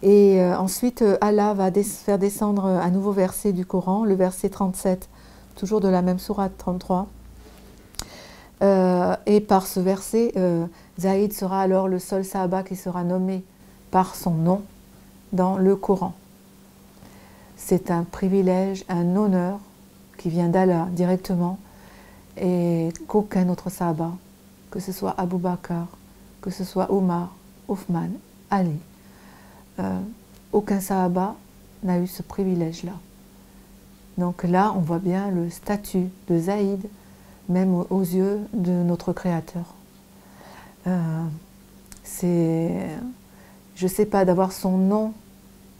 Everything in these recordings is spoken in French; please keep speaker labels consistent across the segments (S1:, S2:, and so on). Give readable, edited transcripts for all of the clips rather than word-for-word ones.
S1: Et ensuite, Allah va faire descendre un nouveau verset du Coran, le verset 37, toujours de la même sourate 33. Et par ce verset, Zaïd sera alors le seul Sahaba qui sera nommé par son nom dans le Coran. C'est un privilège, un honneur qui vient d'Allah directement et qu'aucun autre Sahaba, que ce soit Abu Bakr, que ce soit Omar, Othman, Ali, aucun Sahaba n'a eu ce privilège-là. Donc là, on voit bien le statut de Zaïd, même aux yeux de notre Créateur. Je ne sais pas, d'avoir son nom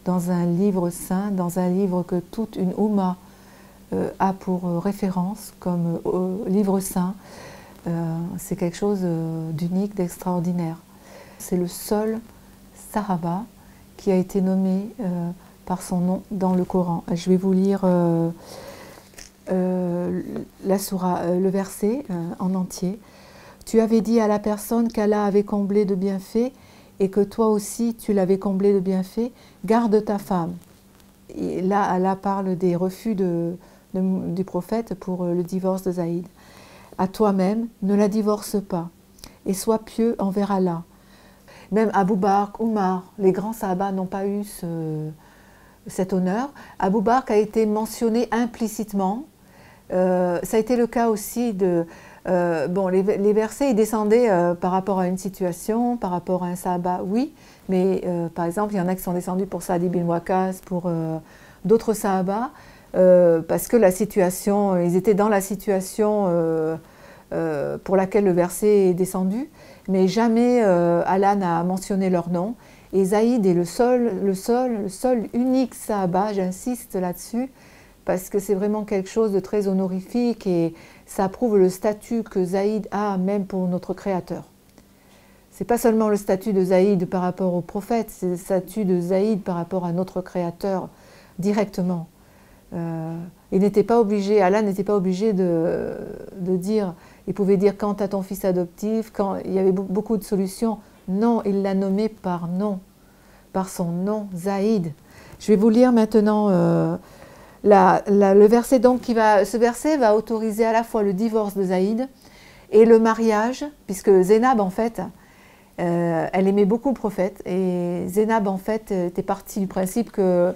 S1: dans un livre saint, dans un livre que toute une Oumma a pour référence comme livre saint, c'est quelque chose d'unique, d'extraordinaire. C'est le seul Sahaba qui a été nommé par son nom dans le Coran. Je vais vous lire la sourate, le verset en entier. Tu avais dit à la personne qu'Allah avait comblé de bienfaits et que toi aussi tu l'avais comblé de bienfaits, garde ta femme. Et là, Allah parle des refus du prophète pour le divorce de Zaïd. À toi-même, ne la divorce pas et sois pieux envers Allah. Même Abu Bakr, Omar, les grands Sahaba n'ont pas eu cet honneur. Abu Bakr a été mentionné implicitement. Ça a été le cas aussi de... bon, les versets ils descendaient par rapport à une situation, par rapport à un Sahaba, oui, mais par exemple, il y en a qui sont descendus pour Saad ibn Waqqas, pour d'autres Sahaba, parce que la situation, ils étaient dans la situation pour laquelle le verset est descendu, mais jamais Allah n'a mentionné leur nom. Et Zaïd est le seul unique Sahaba, j'insiste là-dessus, parce que c'est vraiment quelque chose de très honorifique et ça prouve le statut que Zaïd a même pour notre Créateur. C'est pas seulement le statut de Zaïd par rapport au prophète, c'est le statut de Zaïd par rapport à notre Créateur directement. Il n'était pas obligé, Allah n'était pas obligé de dire, il pouvait dire quant à ton fils adoptif, quand il y avait beaucoup de solutions. Non, il l'a nommé par nom, par son nom, Zaïd. Je vais vous lire maintenant le verset donc ce verset va autoriser à la fois le divorce de Zaïd et le mariage, puisque Zainab en fait, elle aimait beaucoup le prophète et Zainab en fait était partie du principe que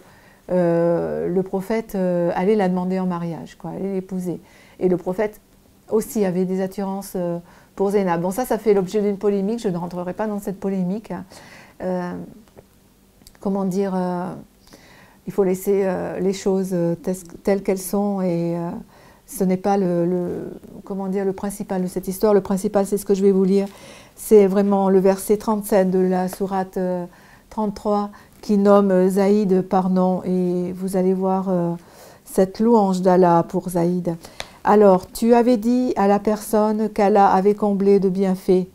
S1: le prophète allait la demander en mariage, quoi, allait l'épouser. Et le prophète aussi avait des attirances pour Zainab. Bon, ça fait l'objet d'une polémique, je ne rentrerai pas dans cette polémique. Comment dire, il faut laisser les choses telles qu'elles sont et ce n'est pas comment dire, le principal de cette histoire. Le principal, c'est ce que je vais vous lire. C'est vraiment le verset 37 de la sourate 33 qui nomme Zaïd par nom et vous allez voir cette louange d'Allah pour Zaïd. Alors, tu avais dit à la personne qu'Allah avait comblé de bienfaits,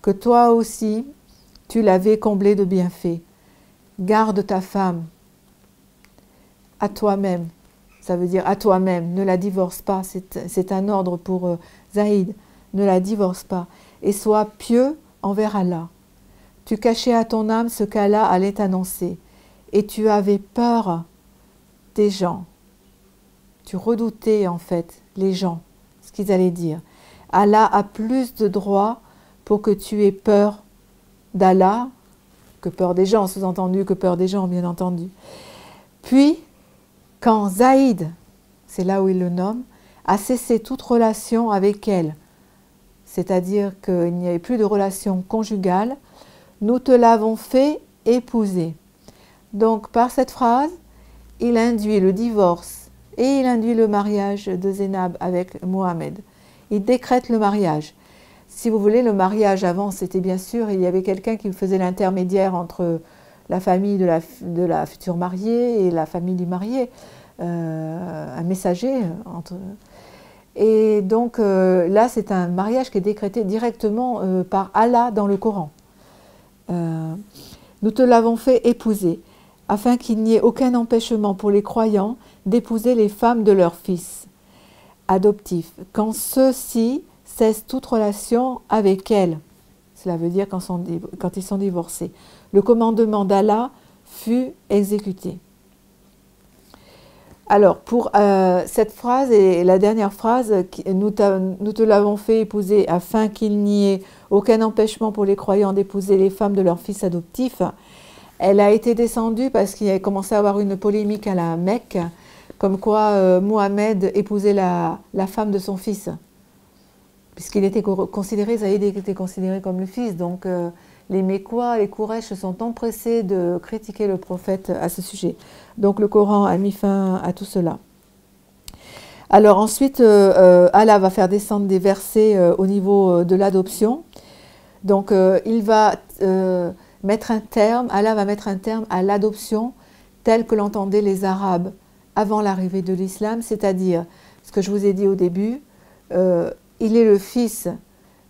S1: que toi aussi, tu l'avais comblé de bienfaits. Garde ta femme à toi-même, ça veut dire à toi-même, ne la divorce pas, c'est un ordre pour Zaïd, ne la divorce pas, et sois pieux envers Allah. Tu cachais à ton âme ce qu'Allah allait t'annoncer, et tu avais peur des gens. Tu redoutais en fait les gens, ce qu'ils allaient dire. Allah a plus de droit pour que tu aies peur d'Allah que peur des gens, sous-entendu que peur des gens, bien entendu. Puis, quand Zaïd, c'est là où il le nomme, a cessé toute relation avec elle, c'est-à-dire qu'il n'y avait plus de relation conjugale, nous te l'avons fait épouser. Donc, par cette phrase, il induit le divorce et il induit le mariage de Zainab avec Mohamed. Il décrète le mariage. Si vous voulez, le mariage avant, c'était bien sûr, il y avait quelqu'un qui faisait l'intermédiaire entre la famille de la future mariée et la famille du marié, un messager. Et donc là, c'est un mariage qui est décrété directement par Allah dans le Coran. Nous te l'avons fait épouser, afin qu'il n'y ait aucun empêchement pour les croyants d'épouser les femmes de leurs fils adoptifs, quand ceux-ci cessent toute relation avec elles. Cela veut dire quand ils sont divorcés. Le commandement d'Allah fut exécuté. Alors, pour cette phrase et la dernière phrase, nous te l'avons fait épouser afin qu'il n'y ait aucun empêchement pour les croyants d'épouser les femmes de leurs fils adoptifs, elle a été descendue parce qu'il a commencé à avoir une polémique à la Mecque, comme quoi Mohammed épousait la femme de son fils, puisqu'il était considéré, Zaïd était considéré comme le fils, donc les Mécois, les Quraysh se sont empressés de critiquer le prophète à ce sujet. Donc le Coran a mis fin à tout cela. Alors ensuite, Allah va faire descendre des versets au niveau de l'adoption. Donc il va mettre un terme, Allah va mettre un terme à l'adoption telle que l'entendaient les Arabes avant l'arrivée de l'islam, c'est-à-dire, ce que je vous ai dit au début, il est le fils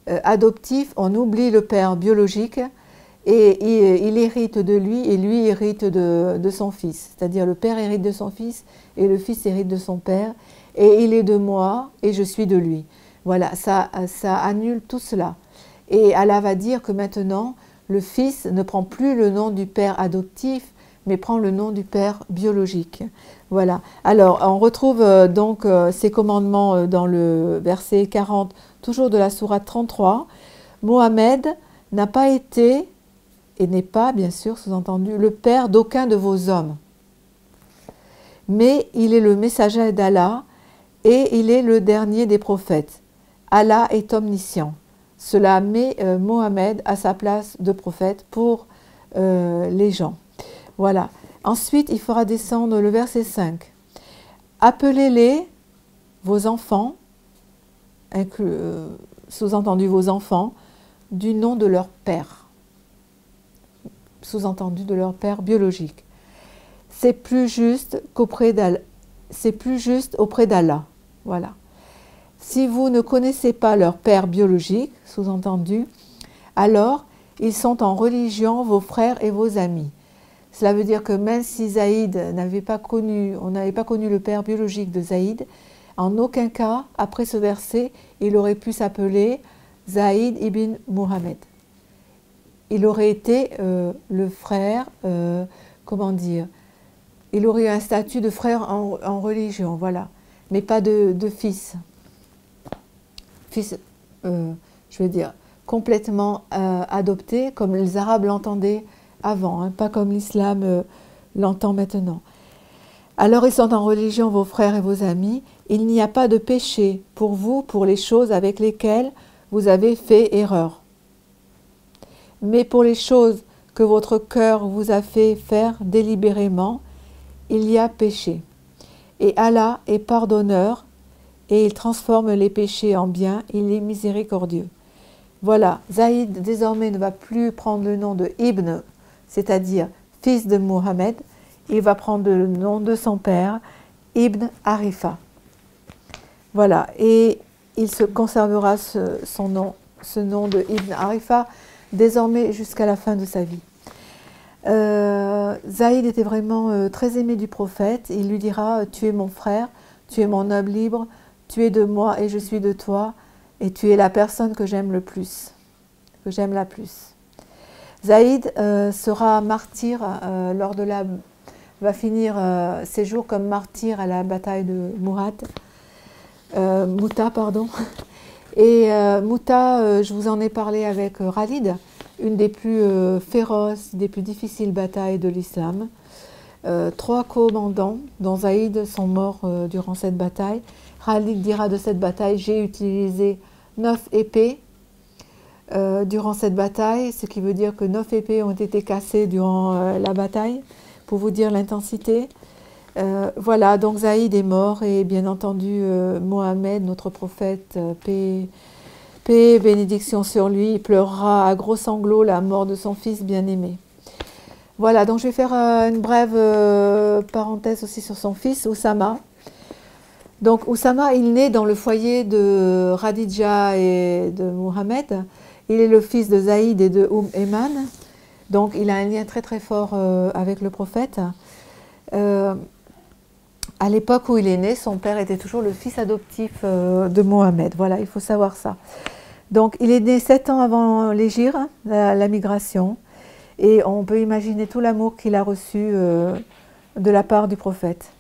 S1: adoptif, on oublie le père biologique et il hérite de lui et lui hérite de son fils. C'est-à-dire le père hérite de son fils et le fils hérite de son père et il est de moi et je suis de lui. Voilà, ça annule tout cela. Et Allah va dire que maintenant, le fils ne prend plus le nom du père adoptif, mais prend le nom du père biologique. Voilà. Alors, on retrouve donc ces commandements dans le verset 40, toujours de la sourate 33. Mohammed n'a pas été, et n'est pas, bien sûr, sous-entendu, le père d'aucun de vos hommes. Mais il est le messager d'Allah et il est le dernier des prophètes. Allah est omniscient. Cela met Mohammed à sa place de prophète pour les gens. Voilà. Ensuite, il fera descendre le verset 5. Appelez-les, vos enfants, sous-entendu vos enfants, du nom de leur père. Sous-entendu de leur père biologique. C'est plus juste auprès d'Allah. Voilà. Si vous ne connaissez pas leur père biologique, sous-entendu, alors ils sont en religion vos frères et vos amis. Cela veut dire que même si Zaïd on n'avait pas connu le père biologique de Zaïd, en aucun cas, après ce verset, il aurait pu s'appeler Zaïd ibn Mohammed. Il aurait été le frère, comment dire, il aurait eu un statut de frère en religion, voilà, mais pas de fils. Fils, je veux dire, complètement adopté, comme les Arabes l'entendaient avant, hein, pas comme l'islam l'entend maintenant. Alors ils sont en religion vos frères et vos amis, il n'y a pas de péché pour vous pour les choses avec lesquelles vous avez fait erreur. Mais pour les choses que votre cœur vous a fait faire délibérément, il y a péché. Et Allah est pardonneur, et il transforme les péchés en bien, il est miséricordieux. Voilà, Zaïd désormais ne va plus prendre le nom de Ibn, c'est-à-dire fils de Mohammed, il va prendre le nom de son père, Ibn Harifa. Voilà, et il se conservera ce nom de Ibn Harifa désormais jusqu'à la fin de sa vie. Zaïd était vraiment très aimé du prophète, il lui dira « Tu es mon frère, tu es mon homme libre, tu es de moi et je suis de toi, et tu es la personne que j'aime le plus, que j'aime la plus. » Zaïd sera martyr va finir ses jours comme martyr à la bataille de Mouta, pardon. Et Mouta, je vous en ai parlé avec Khalid, une des plus féroces, des plus difficiles batailles de l'islam. 3 commandants, dont Zaïd, sont morts durant cette bataille. Khalid dira de cette bataille, j'ai utilisé 9 épées durant cette bataille, ce qui veut dire que 9 épées ont été cassées durant la bataille, pour vous dire l'intensité. Voilà, donc Zaïd est mort et bien entendu Mohammed, notre prophète, paix et bénédiction sur lui, il pleurera à gros sanglots la mort de son fils bien-aimé. Voilà, donc je vais faire une brève parenthèse aussi sur son fils, Oussama. Donc Oussama, il naît dans le foyer de Khadija et de Mohammed. Il est le fils de Zaïd et de Ayman. Donc il a un lien très très fort avec le prophète. À l'époque où il est né, son père était toujours le fils adoptif de Mohammed. Voilà, il faut savoir ça. Donc il est né 7 ans avant l'hégire, la migration. Et on peut imaginer tout l'amour qu'il a reçu de la part du prophète.